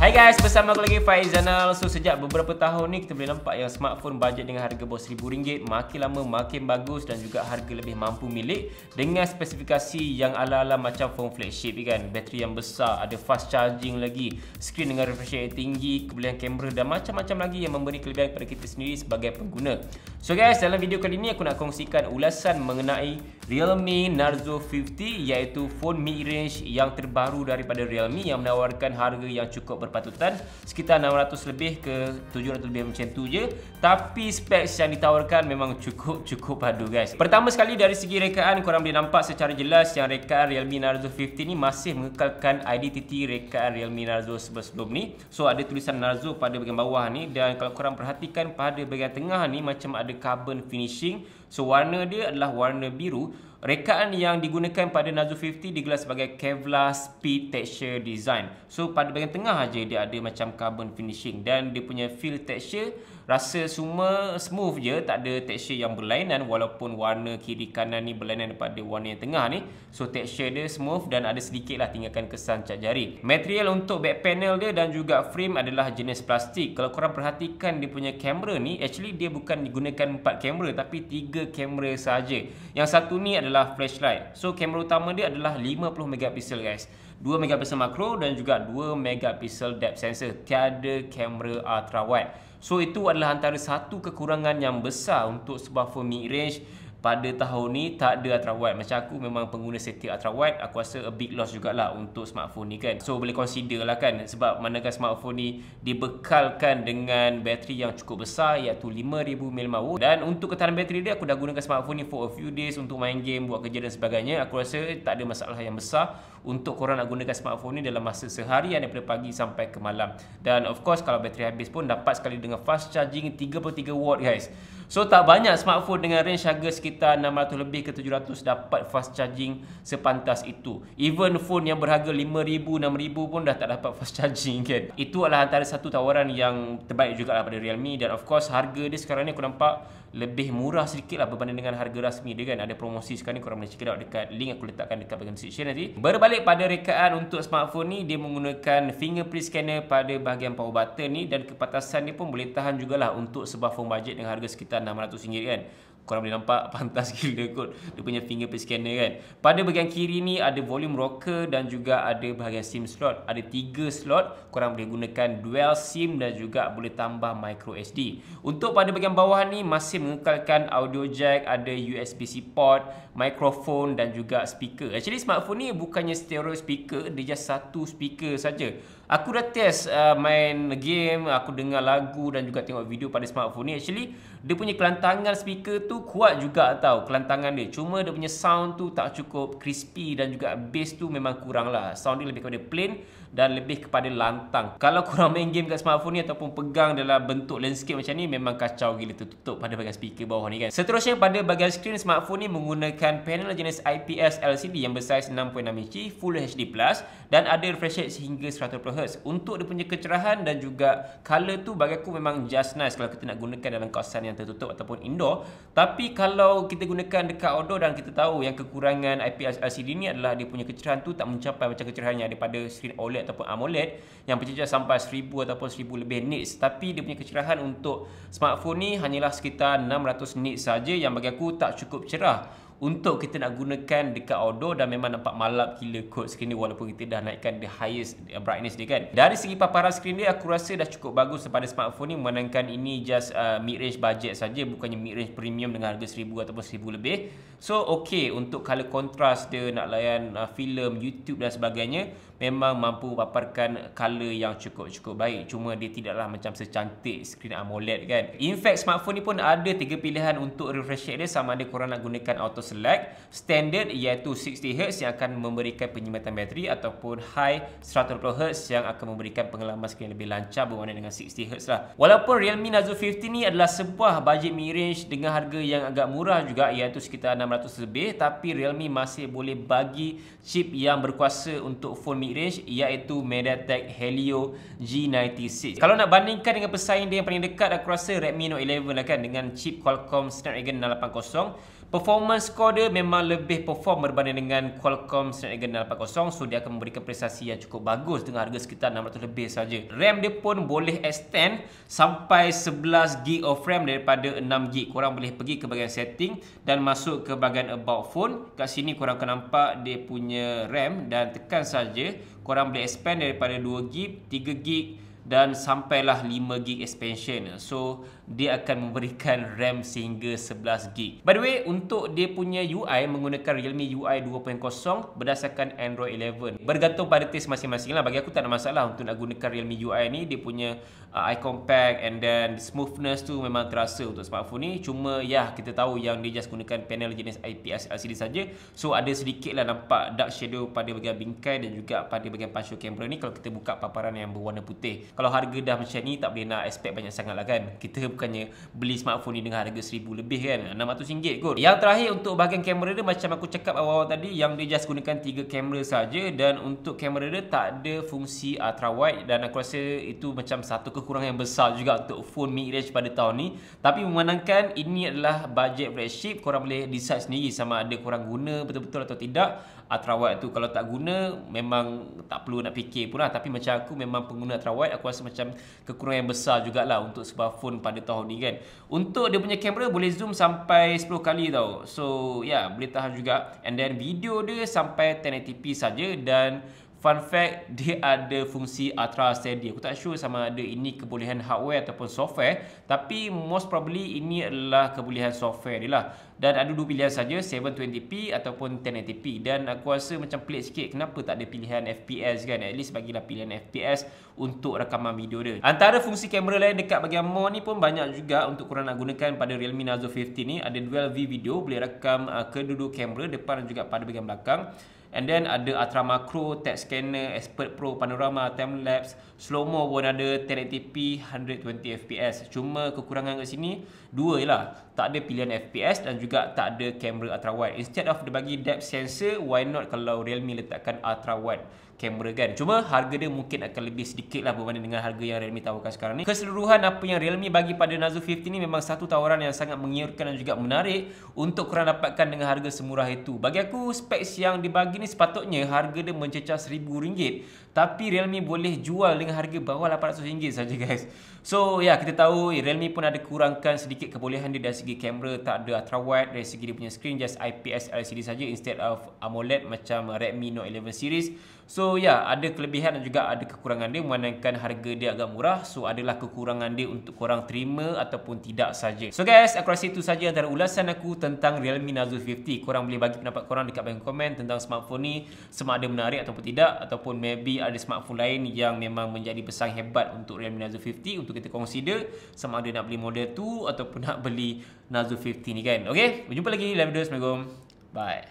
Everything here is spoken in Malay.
Hai guys, bersama aku lagi Faizanal. So sejak beberapa tahun ni kita boleh nampak yang smartphone bajet dengan harga bawah RM1,000 makin lama makin bagus dan juga harga lebih mampu milik dengan spesifikasi yang ala-ala macam phone flagship kan. Bateri yang besar, ada fast charging lagi, skrin dengan refresh rate tinggi, kebolehan kamera dan macam-macam lagi yang memberi kelebihan kepada kita sendiri sebagai pengguna. So guys, dalam video kali ni aku nak kongsikan ulasan mengenai Realme Narzo 50, iaitu phone mid-range yang terbaru daripada Realme yang menawarkan harga yang cukup berpatutan, sekitar 600 lebih ke 700 lebih macam tu je, tapi specs yang ditawarkan memang cukup padu guys. Pertama sekali dari segi rekaan, korang boleh nampak secara jelas yang rekaan Realme Narzo 50 ni masih mengekalkan identiti rekaan Realme Narzo sebelum ni. So ada tulisan Narzo pada bahagian bawah ni, dan kalau korang perhatikan pada bahagian tengah ni macam ada carbon finishing. So warna dia adalah warna biru. Rekaan yang digunakan pada Narzo 50 digelar sebagai Kevlar Speed Texture Design. So pada bahagian tengah aja dia ada macam carbon finishing, dan dia punya feel texture rasa semua smooth je, tak ada texture yang berlainan walaupun warna kiri kanan ni berlainan daripada warna yang tengah ni. So texture dia smooth dan ada sedikit lah tinggalkan kesan cat jari. Material untuk back panel dia dan juga frame adalah jenis plastik. Kalau korang perhatikan dia punya kamera ni, actually dia bukan digunakan 4 kamera tapi 3 kamera saja. Yang satu ni adalah flashlight. So kamera utama dia adalah 50 megapiksel guys. 2 megapiksel makro dan juga 2 megapiksel depth sensor. Tiada kamera ultra wide. So itu adalah antara satu kekurangan yang besar untuk sebuah phone mid-range pada tahun ni, tak ada ultra wide. Macam aku memang pengguna setia ultra wide, aku rasa a big loss jugalah untuk smartphone ni kan. So boleh consider lah kan, sebab manakah smartphone ni dibekalkan dengan bateri yang cukup besar iaitu 5000 mAh, dan untuk ketahanan bateri dia aku dah gunakan smartphone ni for a few days untuk main game, buat kerja dan sebagainya. Aku rasa tak ada masalah yang besar untuk korang nak gunakan smartphone ni dalam masa seharian daripada pagi sampai ke malam. Dan of course kalau bateri habis pun dapat sekali dengan fast charging 33 watt guys. So tak banyak smartphone dengan range harga sekitar 600 lebih ke 700 dapat fast charging sepantas itu. Even phone yang berharga 5,000, 6,000 pun dah tak dapat fast charging kan. Itu adalah antara satu tawaran yang terbaik juga lah pada Realme, dan of course harga dia sekarang ni aku nampak lebih murah sedikit lah berbanding dengan harga rasmi dia kan. Ada promosi sekarang ni, korang boleh check it out dekat link aku letakkan dekat bahagian description nanti. Berbalik pada rekaan untuk smartphone ni, dia menggunakan fingerprint scanner pada bahagian power button ni, dan kepatasan dia pun boleh tahan jugalah untuk sebuah phone budget dengan harga sekitar RM600 kan. Korang boleh nampak pantas gila kot dia punya fingerprint scanner kan. Pada bahagian kiri ni ada volume rocker dan juga ada bahagian SIM slot. Ada 3 slot, korang boleh gunakan dual SIM dan juga boleh tambah micro SD. Untuk pada bahagian bawah ni masih mengekalkan audio jack, ada USB-C port, mikrofon dan juga speaker. Actually smartphone ni bukannya stereo speaker, dia just satu speaker saja. Aku dah test main game, aku dengar lagu dan juga tengok video pada smartphone ni. Actually dia punya kelantangan speaker tu kuat juga tau, kelantangan dia. Cuma dia punya sound tu tak cukup crispy dan juga bass tu memang kurang lah. Sound dia lebih kepada plain dan lebih kepada lantang. Kalau korang main game kat smartphone ni ataupun pegang dalam bentuk landscape macam ni, memang kacau gila tertutup pada bahagian speaker bawah ni kan. Seterusnya pada bahagian skrin, smartphone ni menggunakan panel jenis IPS LCD yang bersaiz 6.6 inci Full HD+, dan ada refresh rate sehingga 120Hz. Untuk dia punya kecerahan dan juga color tu bagi aku memang just nice kalau kita nak gunakan dalam kawasan yang tertutup ataupun indoor. Tapi kalau kita gunakan dekat outdoor, dan kita tahu yang kekurangan IPS LCD ni adalah dia punya kecerahan tu tak mencapai macam kecerahannya daripada skrin OLED ataupun AMOLED yang pencecah sampai 1000 ataupun 1000 lebih nits. Tapi dia punya kecerahan untuk smartphone ni hanyalah sekitar 600 nits saja, yang bagi aku tak cukup cerah untuk kita nak gunakan dekat outdoor, dan memang nampak malap gila kot skrin ni walaupun kita dah naikkan the highest brightness dia kan. Dari segi paparan skrin dia aku rasa dah cukup bagus pada smartphone ni, memandangkan ini just mid-range budget saja, bukannya mid-range premium dengan harga 1000 ataupun 1000 lebih. So okay, untuk color contrast dia, nak layan filem, YouTube dan sebagainya, memang mampu paparkan color yang cukup baik. Cuma dia tidaklah macam secantik skrin AMOLED kan. In fact smartphone ni pun ada 3 pilihan untuk refresh rate dia, sama ada korang nak gunakan auto select, standard iaitu 60Hz yang akan memberikan penyematan bateri, ataupun high 120Hz yang akan memberikan pengalaman skrin lebih lancar berbanding dengan 60Hz lah. Walaupun Realme Narzo 50 ni adalah sebuah budget mid-range dengan harga yang agak murah juga iaitu sekitar 600 lebih, tapi Realme masih boleh bagi chip yang berkuasa untuk phone mid-range iaitu MediaTek Helio G96. Kalau nak bandingkan dengan pesaing dia yang paling dekat, aku rasa Redmi Note 11 lah kan, dengan chip Qualcomm Snapdragon 680. Performance score dia memang lebih perform berbanding dengan Qualcomm Snapdragon 880, so dia akan memberikan prestasi yang cukup bagus dengan harga sekitar 600 lebih saja. RAM dia pun boleh extend sampai 11GB of RAM daripada 6GB. Korang boleh pergi ke bahagian setting dan masuk ke bahagian about phone. Kat sini korang akan nampak dia punya RAM dan tekan saja. Korang boleh expand daripada 2GB, 3GB dan sampailah 5GB expansion. So dia akan memberikan RAM sehingga 11GB. By the way, untuk dia punya UI menggunakan Realme UI 2.0 berdasarkan Android 11. Bergantung pada taste masing-masing lah. Bagi aku tak ada masalah untuk nak gunakan Realme UI ni. Dia punya eye compact and then smoothness tu memang terasa untuk smartphone ni. Cuma ya, kita tahu yang dia just gunakan panel jenis IPS LCD saja. So ada sedikit lah nampak dark shadow pada bahagian bingkai dan juga pada bahagian pansel kamera ni kalau kita buka paparan yang berwarna putih. Kalau harga dah macam ni tak boleh nak expect banyak sangat lah kan. Kita bukannya beli smartphone ni dengan harga 1000 lebih kan, RM600 kot. Yang terakhir untuk bahagian kamera dia, macam aku cakap awal-awal tadi, yang dia just gunakan 3 kamera saja. Dan untuk kamera dia tak ada fungsi ultra wide, dan aku rasa itu macam satu kekurangan yang besar juga untuk phone mid range pada tahun ni. Tapi memandangkan ini adalah budget flagship, korang boleh decide sendiri sama ada korang guna betul-betul atau tidak. Ultra wide tu kalau tak guna memang tak perlu nak fikir pun lah. Tapi macam aku memang pengguna ultra wide, aku rasa macam kekurangan yang besar jugalah untuk sebuah phone pada tahun ni kan. Untuk dia punya kamera boleh zoom sampai 10 kali tau. So ya, boleh tahan juga. And then video dia sampai 1080p saja. Dan fun fact, dia ada fungsi Ultra Steady. Aku tak sure sama ada ini kebolehan hardware ataupun software, tapi most probably ini adalah kebolehan software dia lah. Dan ada dua pilihan saja, 720p ataupun 1080p. Dan aku rasa macam pelik sikit kenapa tak ada pilihan FPS kan. At least bagilah pilihan FPS untuk rakaman video dia. Antara fungsi kamera lain dekat bahagian more ni pun banyak juga untuk korang nak gunakan pada Realme Narzo 50 ni. Ada dual view video, boleh rakam kedua-dua kamera depan dan juga pada bahagian belakang. And then ada Ultra Macro, Text Scanner, Expert Pro, Panorama, Time Lapse, Slow Mo pun ada, 1080p, 120fps. Cuma kekurangan kat sini dua je lah. Tak ada pilihan FPS dan juga tak ada kamera ultra wide. Instead of dia bagi depth sensor, why not kalau Realme letakkan ultra wide kamera kan. Cuma harga dia mungkin akan lebih sedikit lah berbanding dengan harga yang Realme tawarkan sekarang ni. Keseluruhan apa yang Realme bagi pada Narzo 50 ni memang satu tawaran yang sangat menggiurkan dan juga menarik untuk korang dapatkan dengan harga semurah itu. Bagi aku, specs yang dibagi ni sepatutnya harga dia mencecah RM1000, tapi Realme boleh jual dengan harga bawah RM800 saja guys. So ya, kita tahu Realme pun ada kurangkan sedikit kebolehan dia dari segi kamera. Tak ada ultra wide, dari segi dia punya screen just IPS LCD saja instead of AMOLED macam Redmi Note 11 series. So ya, ada kelebihan dan juga ada kekurangan dia. Memandangkan harga dia agak murah, so adalah kekurangan dia untuk korang terima ataupun tidak saja. So guys, aku rasa itu saja antara ulasan aku tentang Realme Narzo 50. Korang boleh bagi pendapat korang dekat bahagian komen tentang smartphone ni, sama ada menarik ataupun tidak, ataupun maybe ada smartphone lain yang memang menjadi pesaing hebat untuk Realme Narzo 50 untuk kita consider, sama ada nak beli model tu ataupun nak beli Narzo 50 ni kan. Okay, berjumpa lagi dalam video. Assalamualaikum, bye.